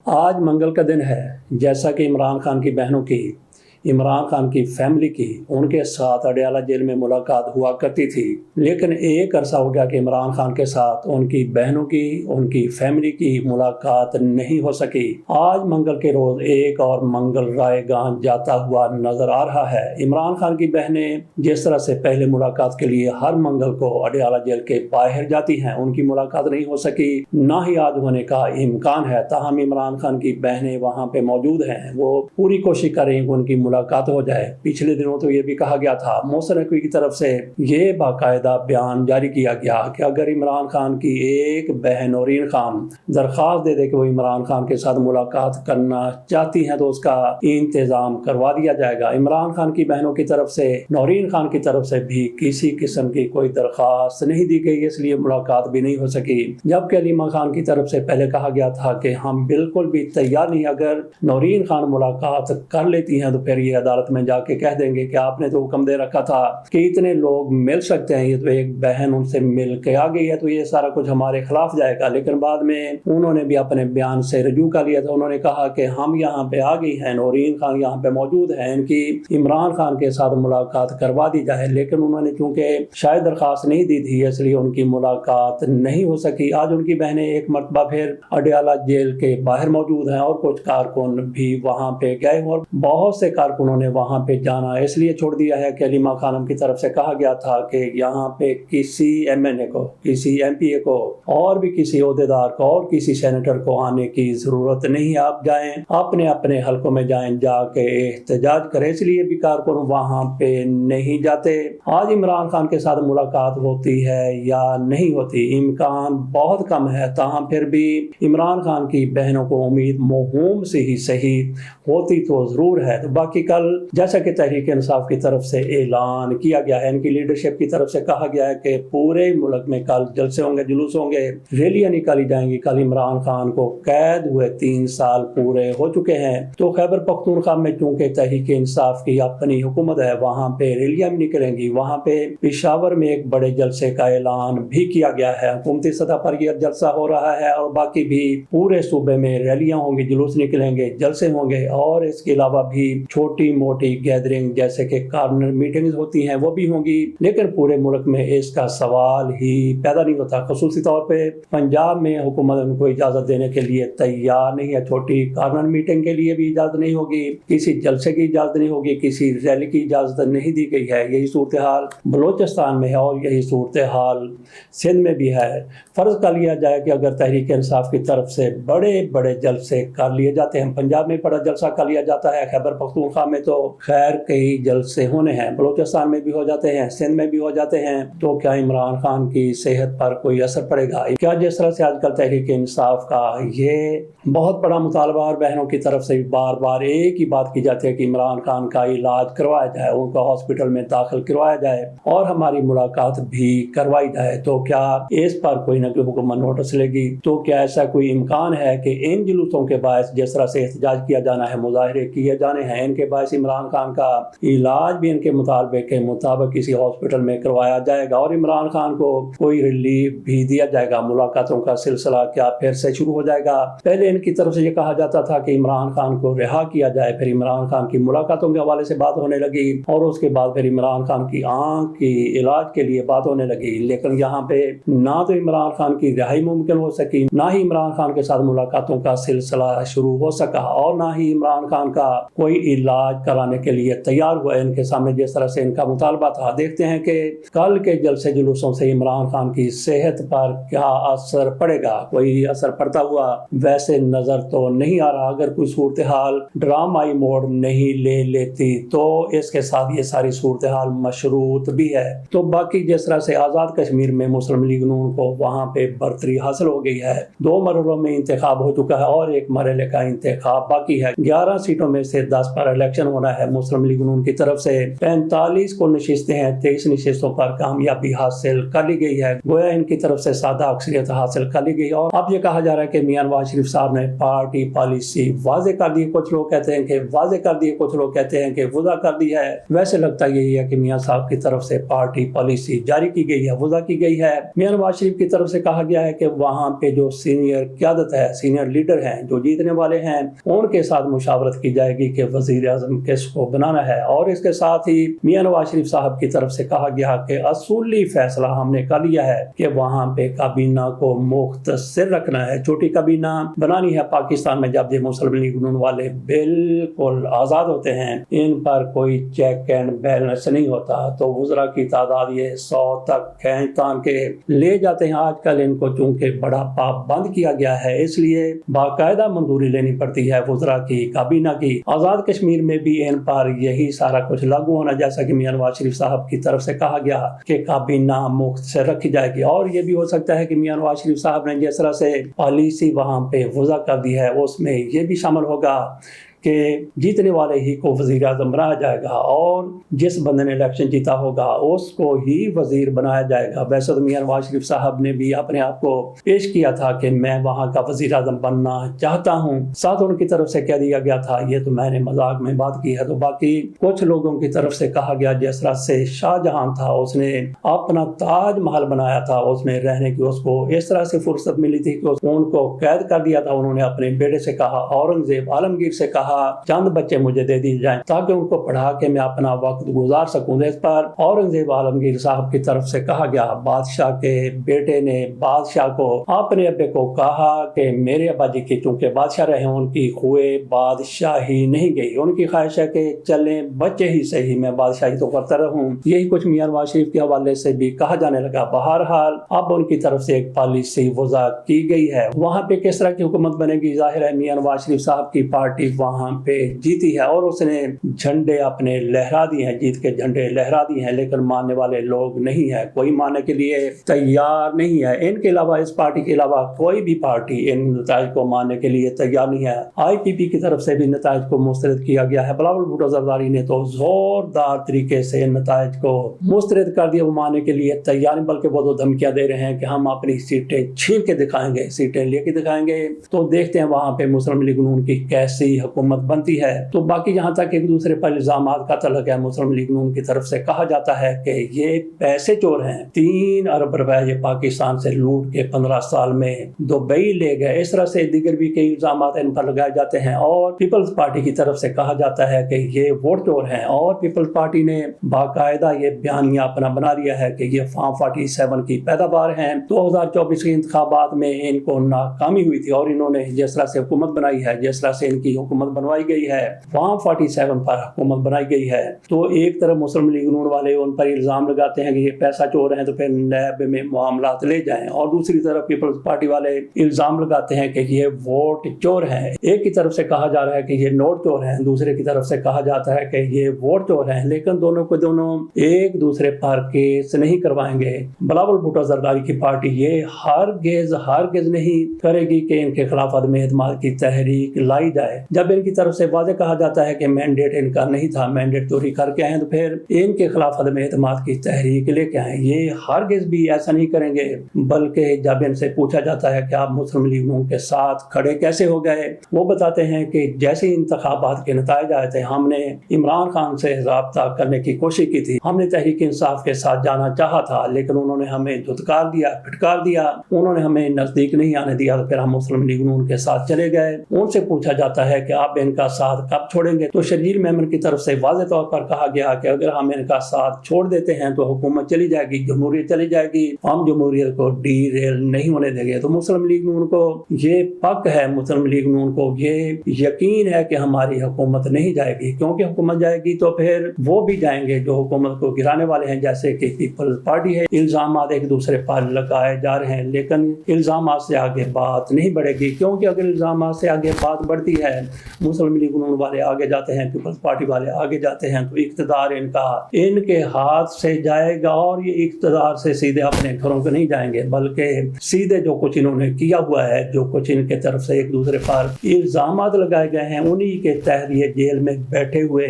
آج منگل کا دن ہے، جیسا کہ عمران خان کی بہنوں کی، عمران خان کی فیملی کی ان کے ساتھ اڈیالہ جیل میں ملاقات ہوا کرتی تھی، لیکن ایک عرصہ ہو گیا کہ عمران خان کے ساتھ ان کی بہنوں کی، ان کی فیملی کی ملاقات نہیں ہو سکی۔ آج منگل کے روز ایک اور منگل رائے گاں جاتا ہوا نظر آ رہا ہے۔ عمران خان کی بہنیں جس طرح سے پہلے ملاقات کے لیے ہر منگل کو اڈیالہ جیل کے باہر جاتی ہیں، ان کی ملاقات نہیں ہو سکی، نہ ہی آج ہونے کا امکان ہے۔ تاہم عمران خان کی بہنیں وہاں پہ موجود ہیں، وہ پوری کوشش کر رہی ہیں کہ ان کی ملاقات ہو جائے۔ پچھلے دنوں تو یہ بھی کہا گیا تھا، محسن حقوی کی طرف سے یہ باقاعدہ بیان جاری کیا گیا کہ اگر عمران خان کی ایک بہن نورین خان درخواست دے دے کہ وہ عمران خان کے ساتھ ملاقات کرنا چاہتی ہیں تو اس کا انتظام کروا دیا جائے گا۔ عمران خان کی بہنوں کی طرف سے، نورین خان کی طرف سے بھی کسی قسم کی کوئی درخواست نہیں دی گئی، اس لیے ملاقات بھی نہیں ہو سکی۔ جبکہ علیمہ خان کی طرف سے پہلے کہا گیا تھا کہ ہم بالکل بھی تیار نہیں، اگر نورین خان ملاقات کر لیتی ہیں تو پھر یہ عدالت میں جا کے کہہ دیں گے کہ آپ نے تو حکم دے رکھا تھا کہ اتنے لوگ مل سکتے ہیں، یہ تو ایک بہن ان سے مل کے آ گئی ہے تو یہ سارا کچھ ہمارے خلاف جائے گا۔ لیکن بعد میں انہوں نے بھی اپنے بیان سے رجوع کر لیا تھا، انہوں نے کہا کہ ہم یہاں پہ آ گئی ہیں، نورین خان یہاں پہ موجود ہیں، ان کی عمران خان کے ساتھ ملاقات کروا دی جائے، لیکن انہوں نے چونکہ شاید درخواست نہیں دی تھی اس لیے ان کی ملاقات نہیں ہو سکی۔ آج ان کی بہنیں ایک مرتبہ پھر اڈیالہ جیل کے باہر موجود ہیں اور کچھ کارکن بھی وہاں پہ گئے اور بہت سے کارکنوں نے وہاں پہ جانا اس لیے چھوڑ دیا ہے کہ علیمہ خانم کی طرف سے کہا گیا تھا کہ یہاں پہ کسی ایم این اے کو، کسی ایم پی اے کو اور بھی کسی عہدیدار کو اور کسی سینیٹر کو آنے کی ضرورت نہیں، آپ جائیں اپنے اپنے حلقوں میں جائیں، جا کے احتجاج کریں، اس لیے بھی کارکن وہاں پہ نہیں جاتے۔ آج عمران خان کے ساتھ ملاقات ہوتی ہے یا نہیں ہوتی، امکان بہت کم ہے، تاہم پھر بھی عمران خان کی بہنوں کو امید موہوم سے ہی صحیح ہوتی تو ضرور ہے۔ تو باقی کل جیسا کہ تحریک انصاف کی طرف سے اعلان کیا گیا ہے، ان کی لیڈرشپ کی طرف سے کہا گیا ہے کہ پورے ملک میں کل جلسے ہوں گے، جلوس ہوں گے، ریلیاں نکالی جائیں گی۔ کل عمران خان کو قید ہوئے 3 سال پورے ہو چکے ہیں، تو خیبر پختونخوا میں چونکہ تحریک انصاف کی اپنی حکومت ہے، وہاں پہ ریلیاں بھی نکلیں گی۔ وہاں پہ پشاور میں ایک بڑے جلسے کا اعلان بھی کیا گیا ہے، حکومتی سطح پر یہ جلسہ ہو رہا ہے اور باقی بھی پورے صوبے میں ریلیاں ہوں گی، جلوس نکلیں گے، جلسے ہوں گے، اور اس کے علاوہ بھی چھوٹی موٹی گیدرنگ جیسے کہ کارنر میٹنگز ہوتی ہیں وہ بھی ہوں گی، لیکن پورے ملک میں اس کا سوال ہی پیدا نہیں ہوتا۔ خصوصی طور پہ پنجاب میں حکومت ان کو اجازت دینے کے لیے تیار نہیں ہے، چھوٹی کارنر میٹنگ کے لیے بھی اجازت نہیں ہوگی، کسی جلسے کی اجازت نہیں ہوگی، کسی ریلی کی اجازت نہیں دی گئی ہے۔ یہی صورتحال بلوچستان میں ہے اور یہی صورتحال سندھ میں بھی ہے۔ فرض کر لیا جائے کہ اگر تحریک انصاف کی طرف سے بڑے بڑے جلسے کر لیے جاتے ہیں، پنجاب میں بڑا جلسہ کر لیا جاتا ہے، خیبر پختونخوا میں تو خیر کئی جلسے ہونے ہیں، بلوچستان میں بھی ہو جاتے ہیں، سندھ میں بھی ہو جاتے ہیں، تو کیا عمران خان کی صحت پر کوئی اثر پڑے گا؟ کیا جس طرح سے آج کل تحریک انصاف کا یہ بہت بڑا مطالبہ اور بہنوں کی طرف سے بار بار ایک ہی بات کی جاتی ہے کہ عمران خان کا علاج کروایا جائے، ان کو ہاسپٹل میں داخل کروایا جائے اور ہماری ملاقات بھی کروائی جائے، تو کیا اس پر کوئی نہ کوئی حکومت نوٹس لے گی؟ تو کیا ایسا کوئی امکان ہے کہ ان جلوسوں کے باعث جس طرح سے احتجاج کیا جانا ہے، مظاہرے کیے جانے ہیں، ان کے باعث عمران خان کا علاج بھی ان کے مطالبے کے مطابق کسی ہاسپٹل میں کروایا جائے گا اور عمران خان کو کوئی ریلیف بھی دیا جائے گا؟ ملاقاتوں کا سلسلہ کیا پھر سے شروع ہو جائے گا؟ پہلے ان کی طرف سے یہ کہا جاتا تھا کہ عمران خان کو رہا کیا جائے، پھر عمران خان کی ملاقاتوں کے حوالے سے بات ہونے لگی اور اس کے بعد پھر عمران خان کی آنکھ کی علاج کے لیے بات ہونے لگی، لیکن یہاں پہ نہ تو عمران خان کی رہائی ممکن ہو سکی، نہ ہی عمران خان کے ساتھ ملاقاتوں کا سلسلہ شروع ہو سکا اور نہ ہی عمران خان کا کوئی علاج کرانے کے لیے تیار ہوا ان کے سامنے جس طرح سے ان کا مطالبہ تھا۔ دیکھتے ہیں کہ کل کے جلسے جلوسوں سے عمران خان کی صحت پر کیا اثر پڑے گا۔ کوئی اثر پڑتا ہوا ویسے نظر تو نہیں آ رہا۔ اگر کوئی صورتحال ڈرامائی موڑ نہیں لے لیتی تو اس کے ساتھ یہ ساری صورتحال مشروط بھی ہے۔ تو باقی جس طرح سے آزاد کشمیر میں مسلم لیگ نون کو وہاں پہ برتری حاصل ہو گئی ہے، 2 مرحلوں میں انتخاب ہو چکا ہے اور ایک مرحلے کا انتخاب باقی ہے، 11 سیٹوں میں سے 10 پر الیکشن ہونا ہے مسلم لیگ نون کی طرف سے 45 کو نشستیں ہیں 23 نشستوں پر کامیابی حاصل کر لی گئی ہے، گویا ان کی طرف سے سادہ اکثریت حاصل کر لی گئی۔ اور اب یہ کہا جا رہا ہے کہ میاں نواز شریف صاحب نے پارٹی پالیسی واضح کر دی، کچھ لوگ کہتے ہیں کہ واضح کر دی، کچھ لوگ کہتے ہیں کہ وضع کر دی ہے۔ ویسے لگتا یہی ہے کہ میاں صاحب کی طرف سے پارٹی پالیسی جاری کی گئی ہے، وضع کی گئی ہے۔ میاں نواز شریف کی طرف سے کہا گیا ہے کہ وہاں پہ جو سینئر قیادت ہے، سینئر لیڈر ہیں، جو جیتنے والے ہیں، ان کے ساتھ مشاورت کی جائے گی کہ وزیر اعظم کس کو بنانا ہے۔ اور اس کے ساتھ ہی میاں نواز شریف صاحب کی طرف سے کہا گیا کہ اصولی فیصلہ ہم نے کر لیا ہے کہ وہاں پہ کابینہ کو مختصر رکھنا ہے، چھوٹی کابینہ بنانی ہے پاکستان میں۔ جب یہ مسلم لیگ نون والے بالکل آزاد ہوتے ہیں، ان پر کوئی چیک اینڈ بیلنس نہیں ہوتا، تو وزراء کی تعداد یہ 100 تک کھینچ تان کے لے جاتے ہیں۔ آج کل ان کو چونکہ بڑا پابند کیا گیا ہے، اس لیے باقاعدہ منظوری لینی پڑتی ہے وزراء کی، کابینہ کی۔ آزاد کشمیر میں بھی ان پر یہی سارا کچھ لاگو ہونا، جیسا کہ میاں نواز شریف صاحب کی طرف سے کہا گیا کہ کابینہ مختصر رکھی جائے گی۔ اور یہ بھی ہو سکتا ہے کہ میاں نواز شریف صاحب نے جس طرح سے پالیسی وہاں پہ وضع کر دی ہے، اس میں یہ بھی شامل ہوگا کہ جیتنے والے ہی کو وزیر اعظم بنایا جائے گا، اور جس بندے نے الیکشن جیتا ہوگا اس کو ہی وزیر بنایا جائے گا۔ ویسے تو میاں نواز شریف صاحب نے بھی اپنے آپ کو پیش کیا تھا کہ میں وہاں کا وزیر اعظم بننا چاہتا ہوں، ساتھ ان کی طرف سے کہہ دیا گیا تھا، یہ تو میں نے مذاق میں بات کی ہے۔ تو باقی کچھ لوگوں کی طرف سے کہا گیا جس طرح سے شاہ جہاں تھا، اس نے اپنا تاج محل بنایا تھا، اس میں رہنے کی اس کو اس طرح سے فرصت ملی تھی کہ ان کو قید کر دیا تھا۔ انہوں نے اپنے بیٹے سے کہا، اورنگزیب عالمگیر سے کہا چند بچے مجھے دے دی جائیں تاکہ ان کو پڑھا کے میں اپنا وقت گزار سکوں۔ اس پر اورنگزیب عالمگیر صاحب کی طرف سے کہا گیا، بادشاہ کے بیٹے نے بادشاہ کو اپنے ابے کو کہا کہ میرے ابا جی کی چونکہ بادشاہ رہے، ان کی خوئے بادشاہی نہیں گئی، ان کی خواہش ہے کہ چلیں بچے ہی سے ہی میں بادشاہی تو کرتا رہوں۔ یہی کچھ میاں نواز شریف کے حوالے سے بھی کہا جانے لگا۔ بہرحال اب ان کی طرف سے ایک پالیسی وضع کی گئی ہے۔ وہاں پہ کس طرح کی حکومت بنے گی، ظاہر ہے میاں نواز شریف صاحب کی پارٹی وہاں پہ جیتی ہے اور اس نے جھنڈے اپنے لہرا دیے ہیں، جیت کے جھنڈے لہرا دیے ہیں، لیکن ماننے والے لوگ نہیں ہے، کوئی ماننے کے لیے تیار نہیں ہے۔ ان کے علاوہ، اس پارٹی کے علاوہ کوئی بھی پارٹی ان نتائج کو ماننے کے لیے تیار نہیں ہے۔ آئی پی پی کی طرف سے بھی نتائج کو مسترد کیا گیا ہے۔ بلاول بھٹو زرداری نے تو زوردار طریقے سے نتائج کو مسترد کر دیا، وہ ماننے کے لیے تیار نہیں، بلکہ وہ تو دھمکیاں دے رہے ہیں کہ ہم اپنی سیٹیں چھین کے دکھائیں گے، سیٹیں لے کے دکھائیں گے۔ تو دیکھتے ہیں وہاں پہ مسلم لیگ نون کی کیسی حکومت بنتی ہے۔ تو باقی جہاں تک ایک دوسرے پر الزامات کا تعلق ہے، مسلم لیگ نون کی طرف سے کہا جاتا ہے کہ یہ پیسے چور ہیں، 3 ارب روپے یہ پاکستان سے لوٹ کے 15 سال میں دبئی لے گئے۔ اس طرح سے دیگر بھی کئی الزامات ان پر لگائے جاتے ہیں، اور پیپلز پارٹی کی طرف سے کہا جاتا ہے کہ یہ ووٹ چور ہیں، اور پیپلز پارٹی نے باقاعدہ یہ بیانیہ اپنا بنا لیا ہے کہ یہ فارم 47 کی پیداوار ہیں۔ 2024 کے انتخابات میں ان کو ناکامی ہوئی تھی، اور انہوں نے جس طرح سے حکومت بنائی ہے، جس طرح سے ان کی حکومت بنوائی گئی ہے، فارم 47 پر حکومت بنائی گئی ہے، تو ایک طرف مسلم لیگ نون والے ان پر الزام لگاتے ہیں کہ یہ پیسہ چور ہیں تو پھر نیب میں معاملات لے جائیں، اور دوسری طرف پیپلز پارٹی والے الزام لگاتے ہیں کہ یہ ووٹ چور ہیں۔ ایک کی طرف سے کہا جا رہا ہے کہ یہ نوٹ چور ہیں، دوسرے کی طرف سے کہا جاتا ہے کہ یہ ووٹ چور ہیں، لیکن دونوں کو دونوں ایک دوسرے پر کیس نہیں کروائیں گے۔ بلاول بھٹو زرداری کی پارٹی یہ ہرگز نہیں کرے گی کہ ان کے خلاف عدم اعتماد کی تحریک لائی جائے۔ جب ان کی طرف سے واضح کہا جاتا ہے کہ مینڈیٹ ان کا نہیں تھا، مینڈیٹ چوری کر کے آئے، تو پھر ان کے خلاف عدم اعتماد کی تحریک لے کے آئیں، یہ ہرگز بھی ایسا نہیں کریں گے۔ بلکہ جب ان سے پوچھا جاتا ہے کہ آپ مسلم لیگ نون کے ساتھ کھڑے کیسے ہو گئے، وہ بتاتے ہیں کہ جیسے انتخابات کے نتائج آئے تھے، ہم نے عمران خان سے رابطہ کرنے کی کوشش کی تھی، ہم نے تحریک انصاف کے ساتھ جانا چاہا تھا، لیکن انہوں نے ہمیں دھتکار دیا، پھٹکار دیا، انہوں نے ہمیں نزدیک نہیں آنے دیا، تو پھر ہم مسلم لیگ نون کے ساتھ چلے گئے۔ ان سے پوچھا جاتا ہے کہ آپ ان کا ساتھ کب چھوڑیں گے، تو شرجیل میمن کی طرف سے واضح طور پر کہا گیا کہ اگر ہم ان کا ساتھ چھوڑ دیتے ہیں تو حکومت چلی جائے گی، جمہوریت چلی جائے گی، ہم جمہوریت کو ڈی ریل نہیں ہونے دیں گے۔ تو مسلم لیگ نون کو یہ پک ہے، مسلم لیگ نون کو یہ یقین ہے کہ ہماری حکومت نہیں جائے گی، کیونکہ حکومت جائے گی تو پھر وہ بھی جائیں گے جو حکومت کو گرانے والے ہیں، جیسے کہ پیپلز پارٹی ہے۔ الزامات ایک دوسرے پر لگائے جا رہے ہیں، لیکن الزامات سے آگے بات نہیں بڑھے گی، کیونکہ اگر الزامات سے آگے بات بڑھتی ہے، مسلم لیگ نون والے آگے جاتے ہیں, پیپلز پارٹی والے آگے جاتے ہیں, تو اقتدار ان کے ہاتھ سے جائے گا, اور یہ اقتدار سے سیدھے اپنے گھروں کو نہیں جائیں گے, بلکہ سیدھے جو کچھ انہوں نے کیا ہوا ہے, جو کچھ ان کے طرف سے ایک دوسرے پر الزامات لگائے گئے ہیں, انہی کے تحت یہ جیل میں بیٹھے ہوئے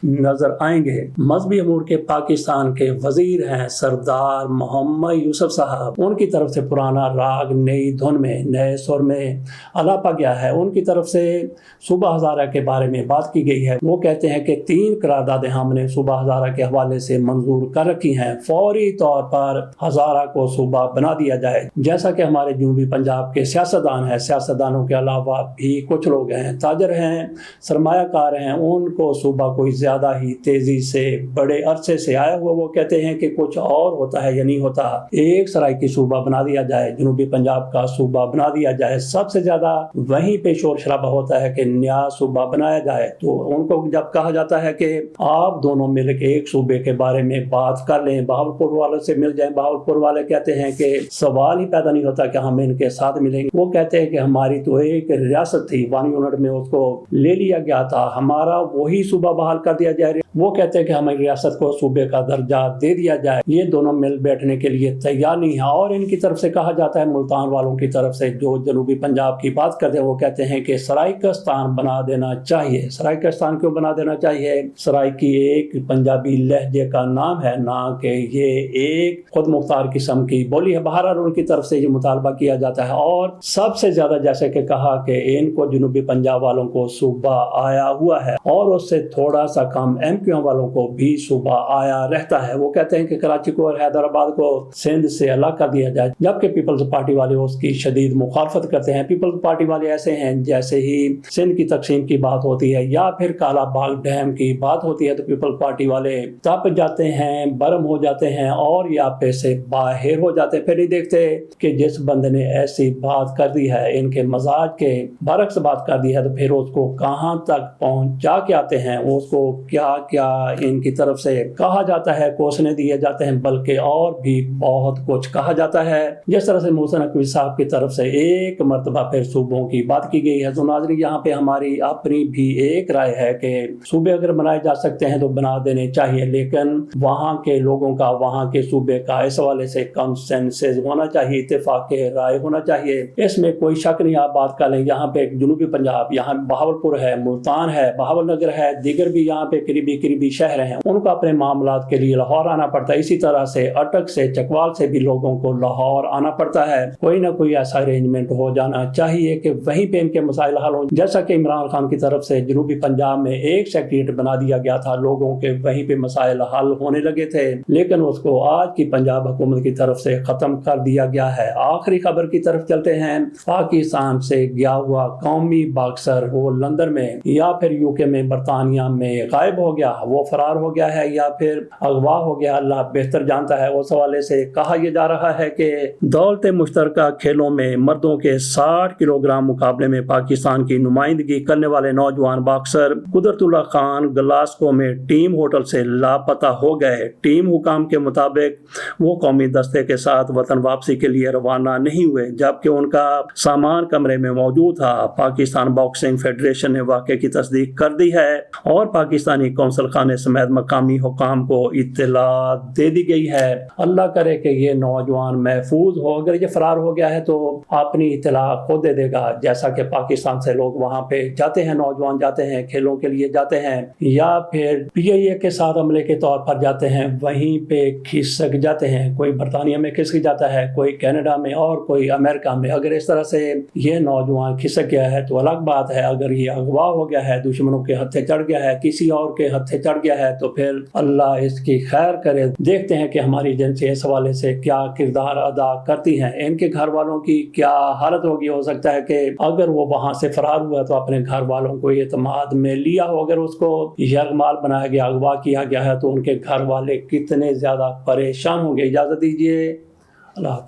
نظر آئیں گے. مذہبی امور کے پاکستان کے وزیر ہیں سردار محمد یوسف صاحب, ان کی طرف سے پرانا راگ نئی دھن میں نئے سر میں الاپا گیا ہے. ان کی طرف سے صوبہ ہزارہ کے بارے میں بات کی گئی ہے. وہ کہتے ہیں کہ 3 قراردادیں ہم نے صوبہ ہزارہ کے حوالے سے منظور کر رکھی ہیں, فوری طور پر ہزارہ کو صوبہ بنا دیا جائے. جیسا کہ ہمارے جنوبی پنجاب کے سیاستدان ہیں, سیاستدانوں کے علاوہ بھی کچھ لوگ ہیں, تاجر ہیں, سرمایہ کار ہیں, ان کو صوبہ کوئی زیادہ ہی تیزی سے بڑے عرصے سے آیا ہوا وہ کہتے ہیں کہ کچھ اور ہوتا ہے یا نہیں ہوتا. ایک سرائیکی صوبہ بنا دیا جائے, جنوبی پنجاب کا صوبہ بنا دیا جائے. سب سے زیادہ وہیں پہ شور شرابہ ہوتا ہے کہ نیا صوبہ بنایا جائے. تو ان کو جب کہا جاتا ہے کہ آپ دونوں مل کے ایک صوبے کے بارے میں بات کر لیں, بہاولپور والوں سے مل جائیں, بہاولپور والے کہتے ہیں کہ سوال ہی پیدا نہیں ہوتا کہ ہم ان کے ساتھ ملیں گے. وہ کہتے ہیں کہ ہماری تو ایک ریاست تھی, 1 یونٹ میں اس کو لے لیا گیا تھا, ہمارا وہی صوبہ بحال کر دیا جائے. وہ کہتے ہیں کہ ہماری ریاست کو صوبے کا درجہ دے دیا جائے. یہ دونوں مل بیٹھنے کے لیے تیار نہیں ہے. اور ان کی طرف سے کہا جاتا ہے, ملتان والوں کی طرف سے جو جنوبی پنجاب کی بات کرتے ہیں, وہ کہتے ہیں کہ سرائیکستان بنا دینا چاہیے. سرائیکستان کیوں بنا دینا چاہیے؟ سرائیکی ایک پنجابی لہجے کا نام ہے, نہ کہ یہ ایک خود مختار قسم کی بولی ہے. بہرحال ان کی طرف سے یہ مطالبہ کیا جاتا ہے. اور سب سے زیادہ جیسے کہ کہا کہ ان کو جنوبی پنجاب والوں کو صوبہ آیا ہوا ہے, اور اس سے تھوڑا سا کم ایم کیو والوں کو بھی صوبہ آیا رہتا ہے. وہ کہتے ہیں کہ کراچی کو اور حیدرآباد کو سندھ سے الگ کر دیا جائے, جبکہ پیپلز پارٹی والے اس کی شدید مخالفت کرتے ہیں. پیپلز پارٹی والے ایسے ہیں, جیسے ہی سندھ کی تقسیم کی بات ہوتی ہے یا پھر کالا باغ ڈیم کی بات ہوتی ہے, تو پیپلز پارٹی والے تپ جاتے ہیں, برم ہو جاتے ہیں, اور یا پہ سے باہر ہو جاتے ہیں. پھر نہیں دیکھتے کہ جس بندے نے ایسی بات کر دی ہے, ان کے مزاج کے برعکس بات کر دی ہے, تو پھر اس کو کہاں تک پہنچا کے آتے ہیں, اس کو کیا کیا ان کی طرف سے کہا جاتا ہے, کوسنے دیے جاتے ہیں, بلکہ اور بھی بہت کچھ کہا جاتا ہے. جس طرح سے محسن نقوی صاحب کی طرف سے ایک مرتبہ پھر صوبوں کی بات کی گئی ہے. تو ناظرین, یہاں پہ ہماری اپنی بھی ایک رائے ہے کہ صوبے اگر بنائے جا سکتے ہیں تو بنا دینے چاہیے, لیکن وہاں کے لوگوں کا, وہاں کے صوبے کا اس حوالے سے کنسنسس ہونا چاہیے, اتفاق رائے ہونا چاہیے. اس میں کوئی شک نہیں. آپ بات کر لیں, یہاں پہ جنوبی پنجاب, یہاں بہاولپور ہے, ملتان ہے, بہاول نگر ہے, دیگر بھی یہاں پہ قریبی شہر ہیں, ان کو اپنے معاملات کے لیے لاہور آنا پڑتا ہے. اسی طرح سے اٹک سے, چکوال سے بھی لوگوں کو لاہور آنا پڑتا ہے. کوئی نہ کوئی ایسا ارینجمنٹ ہو جانا چاہیے کہ وہیں پہ ان کے مسائل حل ہوں. جیسا کہ عمران خان کی طرف سے جنوبی پنجاب میں ایک سیکریٹریٹ بنا دیا گیا تھا, لوگوں کے وہیں پہ مسائل حل ہونے لگے تھے, لیکن اس کو آج کی پنجاب حکومت کی طرف سے ختم کر دیا گیا ہے. آخری خبر کی طرف چلتے ہیں. پاکستان سے گیا ہوا قومی باکسر, وہ لندن میں یا پھر UK میں, برطانیہ میں غائب ہو گیا, وہ فرار ہو گیا ہے یا پھر اغوا ہو گیا, اللہ بہتر جانتا ہے. اس حوالے سے کہا یہ جا رہا ہے کہ دولت مشترکہ کھیلوں میں مردوں کے 60 کلو گرام مقابلے میں پاکستان کی نمائندگی کرنے والے نوجوان باکسر قدرت اللہ خان گلاسکو میں ٹیم ہوٹل سے لاپتہ ہو گئے. ٹیم حکام کے مطابق وہ قومی دستے کے ساتھ وطن واپسی کے لیے روانہ نہیں ہوئے, جبکہ ان کا سامان کمرے میں موجود تھا. پاکستان باکسنگ فیڈریشن نے واقعے کی تصدیق کر دی ہے, اور پاکستانی قونصل خانے سمیت مقامی حکام کو اطلاع دے دی گئی ہے. اللہ کرے کہ یہ نوجوان محفوظ ہو. اگر یہ فرار ہو گیا ہے تو اپنی اطلاع خود دے دے گا, جیسا کہ پاکستان سے لوگ وہاں پہ جاتے ہیں, نوجوان جاتے ہیں, کھیلوں کے لیے جاتے ہیں, یا پھر PIA کے ساتھ عملے کے طور پر جاتے ہیں, وہیں پہ کھسک جاتے ہیں. کوئی برطانیہ میں کھسک جاتا ہے, کوئی کینیڈا میں, اور کوئی امریکہ میں. اگر اس طرح سے یہ نوجوان کھسک گیا ہے تو الگ بات ہے. اگر یہ اغوا ہو گیا ہے, دشمنوں کے ہتھے چڑھ گیا ہے, کسی اور کے ہتھے چڑھ گیا ہے, تو پھر اللہ اس کی خیر کرے. دیکھتے ہیں کہ ہماری ایجنسی اس حوالے سے کیا کردار ادا کرتی ہیں. ان کے گھر والوں کی کیا حالت ہوگی. ہو سکتا ہے کہ اگر وہ وہاں سے فرار ہوا تو اپنے گھر والوں کو اعتماد میں لیا ہو, اگر اس کو یرغمال بنایا گیا, اغوا کیا گیا ہے, تو ان کے گھر والے کتنے زیادہ پریشان ہوں گے. اجازت دیجیے, اللہ حافظ.